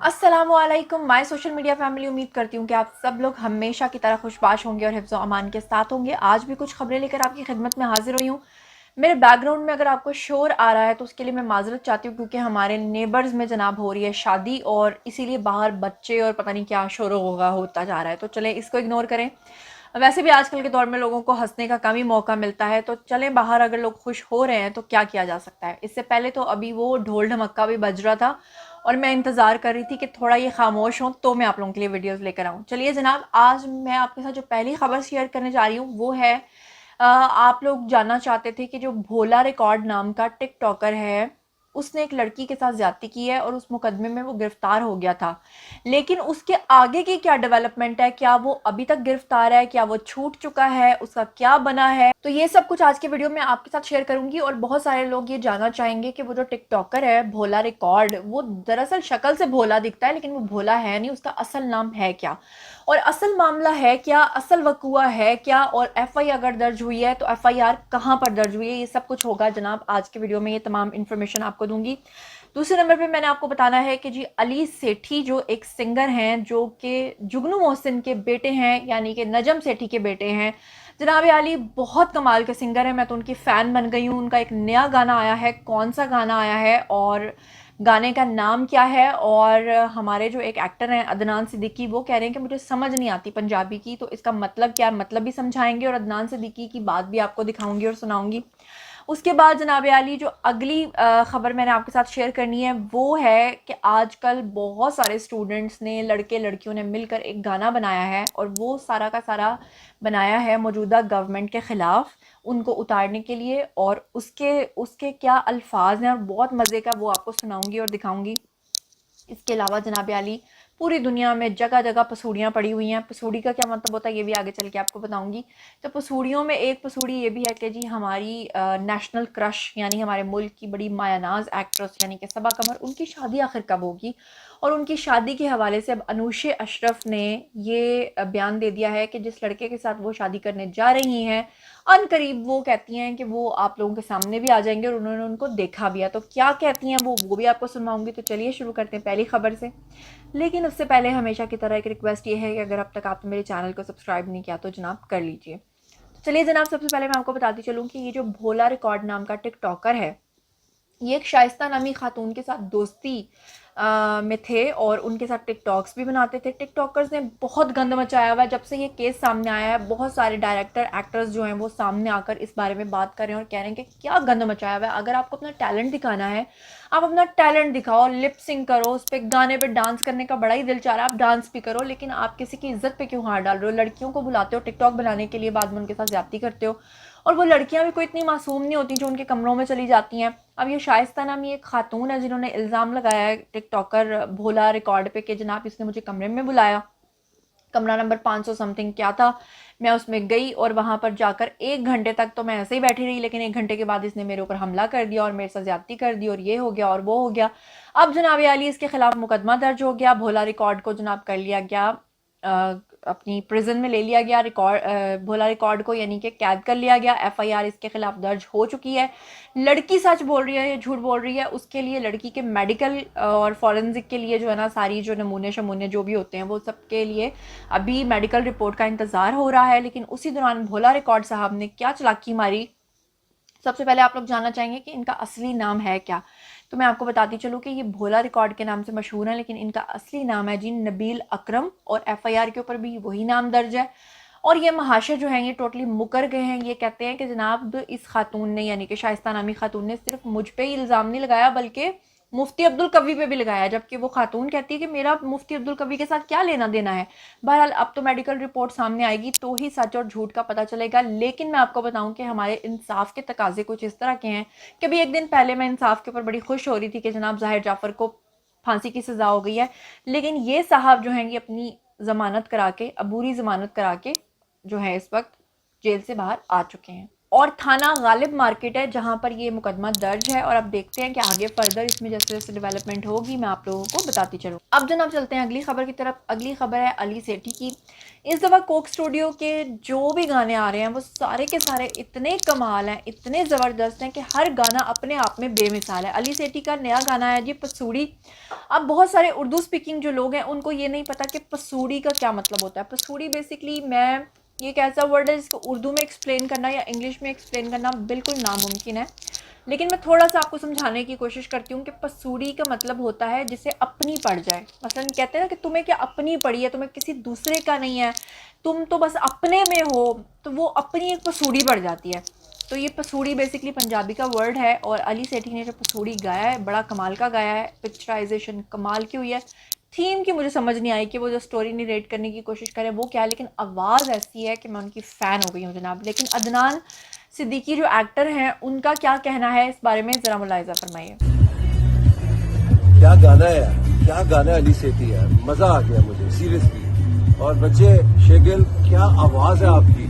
अस्सलामुअलैकुम my social media family. उम्मीद करती हूँ कि आप सब लोग हमेशा की तरह खुशबाश होंगे और हिफ्ज़ व अमान के साथ होंगे। आज भी कुछ खबरें लेकर आपकी खिदमत में हाजिर हुई हूँ। मेरे बैकग्राउंड में अगर आपको शोर आ रहा है तो उसके लिए मैं माजरत चाहती हूँ, क्योंकि हमारे नेबर्स में जनाब हो रही है शादी और इसीलिए बाहर बच्चे और पता नहीं क्या शोर होता जा रहा है। तो चलें इसको इग्नोर करें। वैसे भी आजकल के दौर में लोगों को हंसने का कम ही मौका मिलता है, तो चलें बाहर अगर लोग खुश हो रहे हैं तो क्या किया जा सकता है। इससे पहले तो अभी वो ढोल ढमक्का भी बज रहा था और मैं इंतज़ार कर रही थी कि थोड़ा ये खामोश हो तो मैं आप लोगों के लिए वीडियोस लेकर आऊँ। चलिए जनाब, आज मैं आपके साथ जो पहली खबर शेयर करने जा रही हूँ वो है, आप लोग जानना चाहते थे कि जो भोला रिकॉर्ड नाम का टिकटॉकर है उसने एक लड़की के साथ ज्यादती की है और उस मुकदमे में वो गिरफ्तार हो गया था। लेकिन उसके आगे की क्या डेवलपमेंट है, क्या वो अभी तक गिरफ्तार है, क्या वो छूट चुका है, उसका क्या बना है, तो ये सब कुछ आज के वीडियो में आपके साथ शेयर करूंगी। और बहुत सारे लोग ये जानना चाहेंगे कि वो जो टिकटॉकर है भोला रिकॉर्ड, वो दरअसल शक्ल से भोला दिखता है लेकिन वो भोला है नहीं, उसका असल नाम है क्या और असल मामला है क्या, असल वकुआ है क्या, और एफआईआर अगर दर्ज हुई है तो एफआईआर कहां पर दर्ज हुई है, ये सब कुछ होगा जनाब आज के वीडियो में। ये तमाम इन्फॉर्मेशन आपको दूंगी। दूसरे नंबर पे मैंने आपको बताना है कि जी अली सेठी जो एक सिंगर हैं, जो कि जुगनू मोहसिन के बेटे हैं, यानी कि नजम सेठी के बेटे हैं। जनाब अली बहुत कमाल के सिंगर हैं, मैं तो उनकी फ़ैन बन गई हूँ। उनका एक नया गाना आया है, कौन सा गाना आया है और गाने का नाम क्या है, और हमारे जो एक एक्टर हैं अदनान सिद्दीकी, वो कह रहे हैं कि मुझे समझ नहीं आती पंजाबी की, तो इसका मतलब क्या, मतलब भी समझाएंगे और अदनान सिद्दीकी की बात भी आपको दिखाऊंगी और सुनाऊंगी। उसके बाद जनाब आली जो अगली ख़बर मैंने आपके साथ शेयर करनी है वो है कि आजकल बहुत सारे स्टूडेंट्स ने, लड़के लड़कियों ने मिलकर एक गाना बनाया है और वो सारा का सारा बनाया है मौजूदा गवर्नमेंट के ख़िलाफ़, उनको उतारने के लिए। और उसके उसके क्या अल्फाज हैं और बहुत मज़े का, वो आपको सुनाऊंगी और दिखाऊंगी। इसके अलावा जनाब आली पूरी दुनिया में जगह जगह पसूड़ियाँ पड़ी हुई हैं। पसूड़ी का क्या मतलब होता है ये भी आगे चल के आपको बताऊंगी। तो पसूड़ियों में एक पसूड़ी ये भी है कि जी हमारी नेशनल क्रश यानी हमारे मुल्क की बड़ी मायानाज एक्ट्रेस यानी कि सबा कमर, उनकी शादी आखिर कब होगी। और उनकी शादी के हवाले से अब अनुशे अशरफ ने ये बयान दे दिया है कि जिस लड़के के साथ वो शादी करने जा रही हैं अनकरीब, वो कहती हैं कि वो आप लोगों के सामने भी आ जाएंगे और उन्होंने उनको देखा भी है। तो क्या कहती हैं वो भी आपको सुनवाऊंगी। तो चलिए शुरू करते हैं पहली खबर से। लेकिन उससे पहले हमेशा की तरह एक रिक्वेस्ट ये है कि अगर अब तक आपने मेरे चैनल को सब्सक्राइब नहीं किया तो जनाब कर लीजिए। तो चलिए जनाब, सबसे पहले मैं आपको बताती चलूँ कि ये जो भोला रिकॉर्ड नाम का टिकटॉकर है, ये एक शाइस्ता नामी खातून के साथ दोस्ती में थे और उनके साथ टिकटॉक्स भी बनाते थे। टिकटॉकर्स ने बहुत गंद मचाया हुआ है जब से ये केस सामने आया है। बहुत सारे डायरेक्टर एक्टर्स जो हैं वो सामने आकर इस बारे में बात कर रहे हैं और कह रहे हैं कि क्या गंद मचाया हुआ है। अगर आपको अपना टैलेंट दिखाना है, आप अपना टैलेंट दिखाओ, लिप सिंग करो, उस पर गाने पे डांस करने का बड़ा ही दिल चाह रहा है आप डांस भी करो, लेकिन आप किसी की इज्जत पे क्यों हाथ डाल रहे हो। लड़कियों को बुलाते हो टिकटॉक बनाने के लिए, बाद में उनके साथ ज्यादती करते हो। और वो लड़कियां भी कोई इतनी मासूम नहीं होती जो उनके कमरों में चली जाती हैं। अब ये शाइस्ता नामी एक खातून है जिन्होंने इल्ज़ाम लगाया है टिकटॉकर भोला रिकॉर्ड पे कि जनाब इसने मुझे कमरे में बुलाया, कमरा नंबर 500 समथिंग क्या था। मैं उसमें गई और वहां पर जाकर 1 घंटे तक तो मैं ऐसे ही बैठी रही, लेकिन 1 घंटे के बाद इसने मेरे ऊपर हमला कर दिया और मेरे साथ ज्यादती कर दी और ये हो गया और वो हो गया। अब जनाब आली इसके खिलाफ मुकदमा दर्ज हो गया। भोला रिकॉर्ड को जनाब कर लिया गया, अपनी प्रिजन में ले लिया गया। भोला रिकॉर्ड को यानी कि कैद कर लिया गया। एफआईआर इसके खिलाफ दर्ज हो चुकी है। लड़की सच बोल रही है या झूठ बोल रही है उसके लिए लड़की के मेडिकल और फॉरेंसिक के लिए जो है ना, सारी जो नमूने शमूने जो भी होते हैं वो सब के लिए अभी मेडिकल रिपोर्ट का इंतजार हो रहा है। लेकिन उसी दौरान भोला रिकॉर्ड साहब ने क्या चालाकी मारी। सबसे पहले आप लोग जानना चाहेंगे कि इनका असली नाम है क्या, तो मैं आपको बताती चलूँ कि ये भोला रिकॉर्ड के नाम से मशहूर है, लेकिन इनका असली नाम है जी नबील अकरम और एफआईआर के ऊपर भी वही नाम दर्ज है। और ये महाशय जो हैं ये टोटली मुकर गए हैं। ये कहते हैं कि जनाब इस खातून ने यानी कि शाइस्ता नामी खातून ने सिर्फ मुझ पे ही इल्ज़ाम नहीं लगाया बल्कि मुफ्ती अब्दुल कवी पे भी लगाया, जबकि वो खातून कहती है कि मेरा मुफ्ती अब्दुल कवी के साथ क्या लेना देना है। बहरहाल अब तो मेडिकल रिपोर्ट सामने आएगी तो ही सच और झूठ का पता चलेगा। लेकिन मैं आपको बताऊं कि हमारे इंसाफ के तकाजे कुछ इस तरह के हैं कि अभी एक दिन पहले मैं इंसाफ के ऊपर बड़ी खुश हो रही थी कि जनाब जाहिर जाफर को फांसी की सजा हो गई है, लेकिन ये साहब जो हैं ये अपनी जमानत करा के, अबूरी जमानत करा के जो है इस वक्त जेल से बाहर आ चुके हैं। और थाना गालिब मार्केट है जहां पर ये मुकदमा दर्ज है। और अब देखते हैं कि आगे फर्दर इसमें जैसे जैसे डेवलपमेंट होगी मैं आप लोगों को बताती चलूँ। अब जनाब चलते हैं अगली खबर की तरफ। अगली खबर है अली सेठी की। इस दफ़ा कोक स्टूडियो के जो भी गाने आ रहे हैं वो सारे के सारे इतने कमाल हैं, इतने ज़बरदस्त हैं कि हर गाना अपने आप में बेमिसाल है। अली सेठी का नया गाना है जी पसूड़ी। अब बहुत सारे उर्दू स्पीकिंग जो लोग हैं उनको ये नहीं पता कि पसूड़ी का क्या मतलब होता है। पसूड़ी बेसिकली ये एक ऐसा वर्ड है जिसको उर्दू में एक्सप्लेन करना या इंग्लिश में एक्सप्लेन करना बिल्कुल नामुमकिन है। लेकिन मैं थोड़ा सा आपको समझाने की कोशिश करती हूँ कि पसूड़ी का मतलब होता है जिसे अपनी पड़ जाए। मसलन कहते हैं ना कि तुम्हें क्या अपनी पड़ी है, तुम्हें किसी दूसरे का नहीं है, तुम तो बस अपने में हो, तो वो अपनी एक पसूड़ी पड़ जाती है। तो ये पसूड़ी बेसिकली पंजाबी का वर्ड है। और अली सेठी ने जो पसूड़ी गाया है बड़ा कमाल का गाया है। पिक्चराइजेशन कमाल की हुई है। थीम की मुझे समझ नहीं आई कि वो जो स्टोरी नरेट करने की कोशिश करे वो क्या है, लेकिन आवाज़ ऐसी है कि मैं उनकी फ़ैन हो गई हूँ जनाब। लेकिन अदनान सिद्दीकी जो एक्टर हैं उनका क्या कहना है इस बारे में ज़रा मुलाहिज़ा फरमाइए। क्या गाना है यार, क्या गाना है अली सेठी यार, मजा आ गया मुझे सीरियसली। और बच्चे शेगिल, क्या आवाज है आपकी,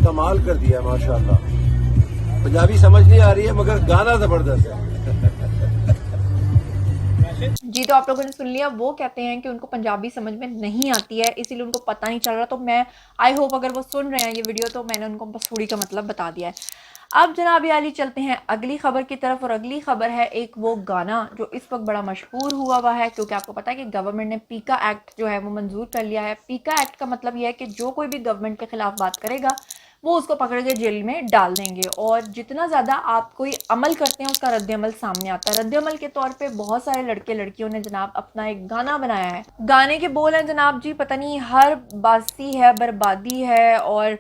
कमाल कर दिया माशाल्लाह। पंजाबी समझ नहीं आ रही है मगर गाना जबरदस्त है। जी, तो आप लोगों ने सुन लिया। वो कहते हैं कि उनको पंजाबी समझ में नहीं आती है इसीलिए उनको पता नहीं चल रहा। तो मैं आई होप अगर वो सुन रहे हैं ये वीडियो तो मैंने उनको पसूड़ी का मतलब बता दिया है। अब जनाब याली चलते हैं अगली खबर की तरफ। और अगली खबर है एक वो गाना जो इस वक्त बड़ा मशहूर हुआ है क्योंकि आपको पता है कि गवर्नमेंट ने पीका एक्ट जो है वो मंजूर कर लिया है। पीका एक्ट का मतलब यह है कि जो कोई भी गवर्नमेंट के खिलाफ बात करेगा वो उसको पकड़ के जेल में डाल देंगे। और जितना ज़्यादा आप कोई अमल करते हैं उसका रद्द-ए-अमल सामने आता है। रद्द-ए-अमल के तौर पे बहुत सारे लड़के लड़कियों ने जनाब अपना एक गाना बनाया है। गाने के बोल हैं जनाब जी पता नहीं हर बासी है बर्बादी है और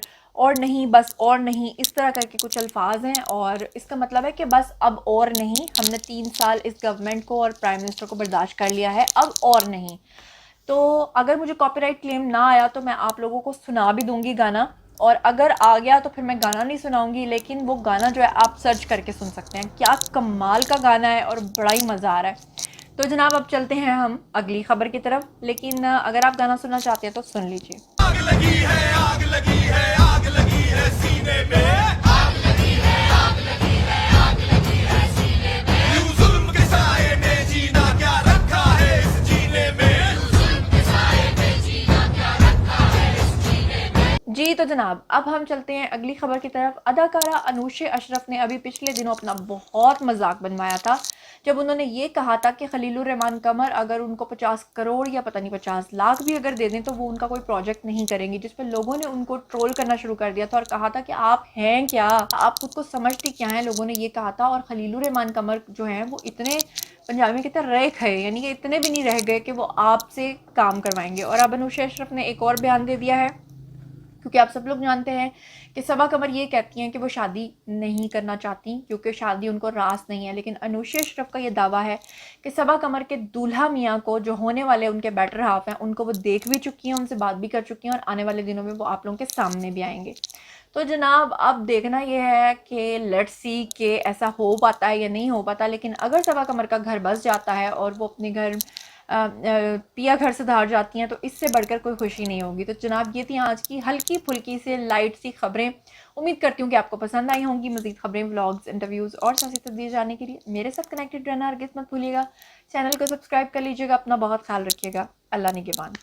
नहीं बस और नहीं, इस तरह करके कुछ अल्फाज हैं। और इसका मतलब है कि बस अब और नहीं, हमने 3 साल इस गवर्नमेंट को और प्राइम मिनिस्टर को बर्दाश्त कर लिया है, अब और नहीं। तो अगर मुझे कॉपीराइट क्लेम ना आया तो मैं आप लोगों को सुना भी दूंगी गाना, और अगर आ गया तो फिर मैं गाना नहीं सुनाऊंगी, लेकिन वो गाना जो है आप सर्च करके सुन सकते हैं। क्या कमाल का गाना है और बड़ा ही मज़ा आ रहा है। तो जनाब अब चलते हैं हम अगली खबर की तरफ, लेकिन अगर आप गाना सुनना चाहते हैं तो सुन लीजिए। आग लगी है, आग लगी है, आग लगी है सीने में, आग लगी है, आग लगी है, आग लगी है सीने में। यूं जुल्म के साए में जीना क्या रखा है इस जीने में, यूं जुल्म के साए में जीना क्या रखा है इस जीने में। जी तो जनाब अब हम चलते हैं अगली खबर की तरफ। अदाकारा अनूशे अशरफ ने अभी पिछले दिनों अपना बहुत मजाक बनवाया था जब उन्होंने ये कहा था कि खलीलुर रहमान कमर अगर उनको 50 करोड़ या पता नहीं 50 लाख भी अगर दे दें तो वो उनका कोई प्रोजेक्ट नहीं करेंगी, जिस पर लोगों ने उनको ट्रोल करना शुरू कर दिया था और कहा था कि आप हैं क्या, आप खुद को समझती क्या हैं, लोगों ने ये कहा था। और खलीलुर रहमान कमर जो हैं वो इतने पंजाबी में कहते हैं रह गए, यानी कि इतने भी नहीं रह गए कि वो आपसे काम करवाएंगे। और अब अनूशा अशरफ ने एक और बयान दे दिया है क्योंकि आप सब लोग जानते हैं कि सबा कमर ये कहती हैं कि वो शादी नहीं करना चाहती क्योंकि शादी उनको रास नहीं है। लेकिन अनूशा अशरफ का ये दावा है कि सबा कमर के दूल्हा मियाँ को जो होने वाले उनके बेटर हाफ हैं उनको वो देख भी चुकी हैं, उनसे बात भी कर चुकी हैं और आने वाले दिनों में वो आप लोगों के सामने भी आएंगे। तो जनाब अब देखना यह है कि लेट्स सी कि ऐसा हो पाता है या नहीं हो पाता। लेकिन अगर सबा कमर का घर बस जाता है और वो अपने घर पिया घर सुधार जाती हैं तो इससे बढ़कर कोई खुशी नहीं होगी। तो जनाब ये थी आज की हल्की फुल्की से लाइट सी खबरें। उम्मीद करती हूँ कि आपको पसंद आई होंगी। मजीद खबरें, व्लॉग्स, इंटरव्यूज़ और साथ तस्दीर जाने के लिए मेरे साथ कनेक्टेड रहना हरगिज़ मत भूलिएगा। चैनल को सब्सक्राइब कर लीजिएगा। अपना बहुत ख्याल रखिएगा। अल्लाह निगहबान।